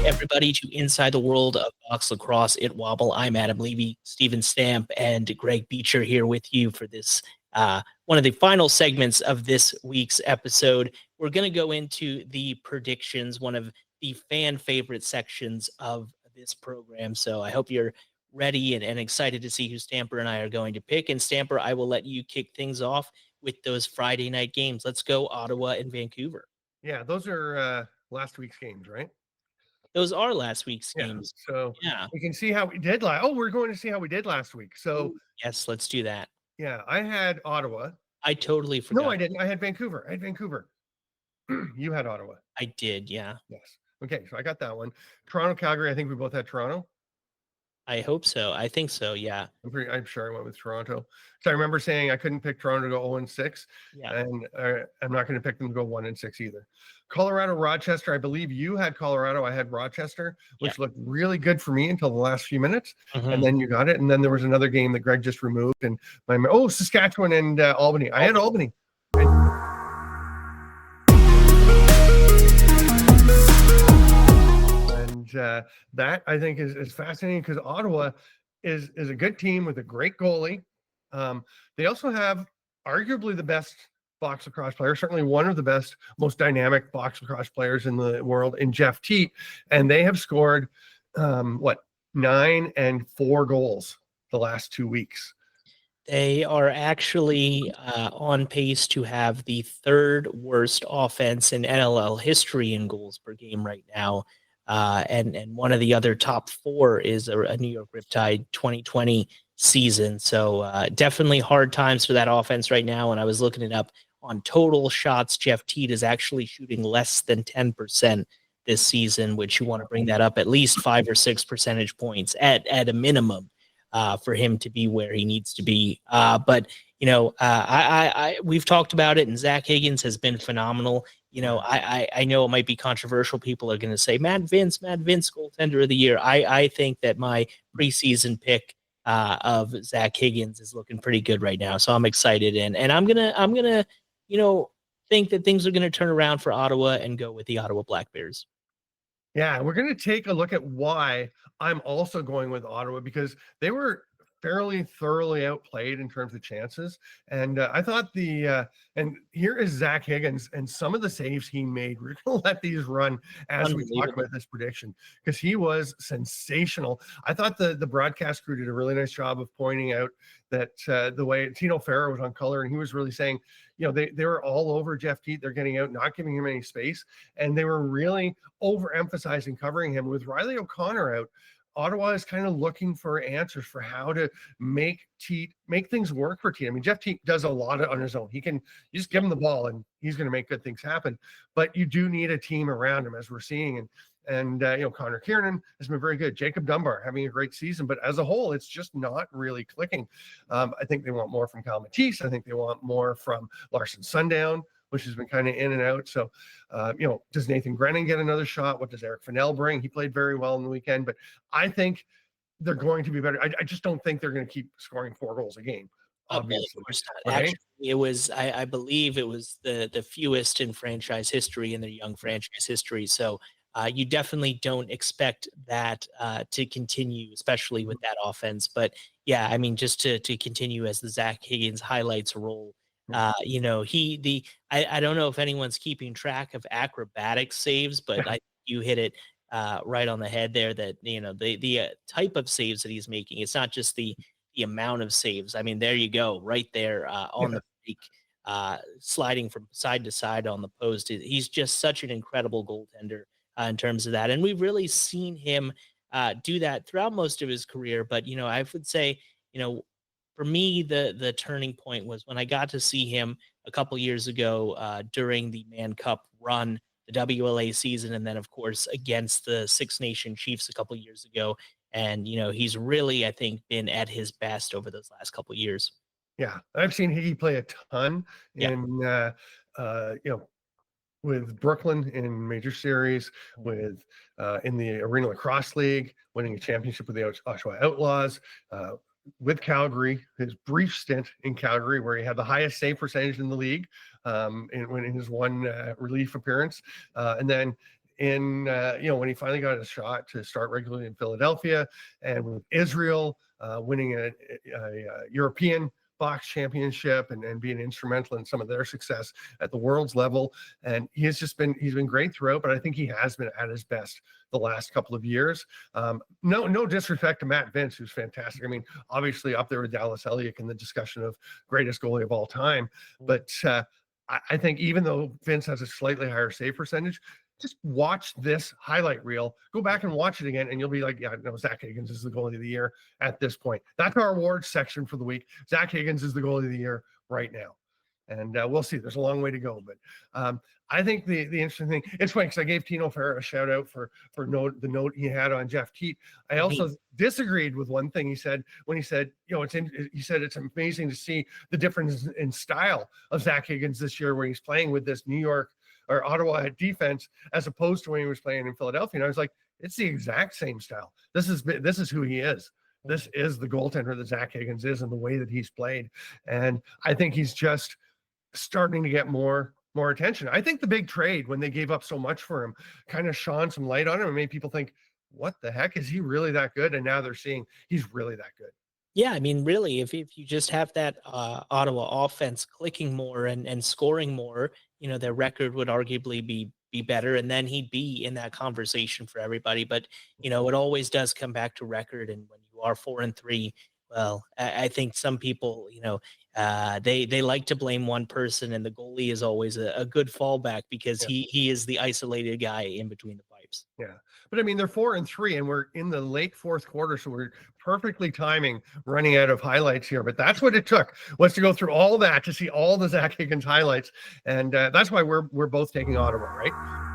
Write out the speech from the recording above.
everybody, to Inside the World of Box Lacrosse ITWOBL. I'm Adam Levy, Steven Stamp, and Greg Beecher here with you for this one of the final segments of this week's episode. We're going to go into the predictions, one of the fan favorite sections of this program. So I hope you're ready and excited to see who Stamper and I are going to pick. And Stamper, I will let you kick things off with those Friday night games. Let's go Ottawa and Vancouver. Yeah, those are last week's games, right? Those are last week's Yeah. games. So Yeah. we can see how we did last. Oh, we're going to see how we did last week. So yes, let's do that. Yeah, I had Ottawa. I totally forgot. No, I didn't. I had Vancouver. You had Ottawa. I did, yeah. Yes. Okay, so I got that one. Toronto, Calgary. I think we both had Toronto. I hope so. I think so, yeah. I'm sure I went with Toronto. So I remember saying I couldn't pick Toronto to go 0-6. Yeah. And I'm not going to pick them to go 1-6 either. Colorado, Rochester. I believe you had Colorado. I had Rochester, which looked really good for me until the last few minutes. And then you got it. And then there was another game that Greg just removed. And Saskatchewan and Albany. I had Albany. That I think is fascinating because Ottawa is a good team with a great goalie. They also have arguably the best box lacrosse player, certainly one of the best, most dynamic box lacrosse players in the world in Jeff Teat. And they have scored 9 and 4 goals the last 2 weeks. They are actually on pace to have the third worst offense in NLL history in goals per game right now. And one of the other top 4 is a New York Riptide 2020 season. So definitely hard times for that offense right now. And I was looking it up on total shots. Jeff Teat is actually shooting less than 10% this season, which you want to bring that up at least 5 or 6 percentage points at a minimum for him to be where he needs to be. But you know, we've talked about it, and Zach Higgins has been phenomenal. You know, I know it might be controversial. People are going to say Matt Vince, goaltender of the year. I think that my preseason pick of Zach Higgins is looking pretty good right now. So I'm excited, and I'm gonna, you know, think that things are going to turn around for Ottawa and go with the Ottawa Black Bears. Yeah, we're going to take a look at why I'm also going with Ottawa, because they were fairly thoroughly outplayed in terms of chances. And I thought and here is Zach Higgins and some of the saves he made. We're going to let these run as we talk about this prediction, because he was sensational. I thought the broadcast crew did a really nice job of pointing out that the way Tino Farrow was on color, and he was really saying, you know, they were all over Jeff Teat. They're getting out, not giving him any space. And they were really overemphasizing covering him. With Riley O'Connor out, Ottawa is kind of looking for answers for how to make things work for Teat. I mean, Jeff Teat does a lot on his own. You just give him the ball and he's going to make good things happen. But you do need a team around him, as we're seeing. And you know, Connor Kiernan has been very good. Jacob Dunbar having a great season, but as a whole, it's just not really clicking. I think they want more from Kyle Matisse. I think they want more from Larson Sundown, which has been kind of in and out. So, you know, does Nathan Grennan get another shot? What does Eric Fennell bring? He played very well in the weekend, but I think they're going to be better. I just don't think they're going to keep scoring 4 goals a game. Obviously, right? Actually, it was, I believe it was the fewest in franchise history, in their young franchise history. So you definitely don't expect that to continue, especially with that offense. But yeah, I mean, just to continue as the Zach Higgins highlights roll, you know, I don't know if anyone's keeping track of acrobatic saves, but I you hit it right on the head there, that, you know, the type of saves that he's making. It's not just the amount of saves. I mean, there you go, right there on the break, sliding from side to side on the post. He's just such an incredible goaltender in terms of that. And we've really seen him do that throughout most of his career. But, you know, I would say, you know, for me, the turning point was when I got to see him a couple years ago during the Mann Cup run, the WLA season, and then, of course, against the Six Nation Chiefs a couple years ago. And, you know, he's really, I think, been at his best over those last couple of years. Yeah, I've seen Higgy play a ton in, you know, with Brooklyn in major series, with in the Arena Lacrosse League, winning a championship with the Oshawa Outlaws, with Calgary, his brief stint in Calgary, where he had the highest save percentage in the league in his one relief appearance. And then in when he finally got a shot to start regularly in Philadelphia, and with Israel winning a European box championship and being instrumental in some of their success at the world's level. And he's been great throughout, but I think he has been at his best the last couple of years. No disrespect to Matt Vince, who's fantastic. I mean, obviously up there with Dallas Elliott in the discussion of greatest goalie of all time. But I think even though Vince has a slightly higher save percentage, just watch this highlight reel, go back and watch it again, and you'll be like, yeah, no, Zach Higgins is the goalie of the year at this point. That's our awards section for the week. Zach Higgins is the goalie of the year right now. And we'll see. There's a long way to go. But I think the interesting thing, it's funny because I gave Tino Ferrer a shout out for the note he had on Jeff Teat. I also disagreed with one thing he said when he said, he said it's amazing to see the difference in style of Zach Higgins this year when he's playing with this New York or Ottawa defense as opposed to when he was playing in Philadelphia. And I was like, it's the exact same style. This is who he is. This is the goaltender that Zach Higgins is and the way that he's played. And I think he's just starting to get more attention. I think the big trade, when they gave up so much for him, kind of shone some light on him and made people think, what the heck, is he really that good? And now they're seeing he's really that good. Yeah, I mean, really, if you just have that Ottawa offense clicking more and scoring more, their record would arguably be better, and then he'd be in that conversation for everybody. But it always does come back to record, and when you are 4-3, well, I think some people, they like to blame one person, and the goalie is always a good fallback because he is the isolated guy in between the pipes. Yeah. But I mean, they're 4-3 and we're in the late fourth quarter. So we're perfectly timing running out of highlights here. But that's what it took, was to go through all that to see all the Zach Higgins highlights. And that's why we're both taking Ottawa, right?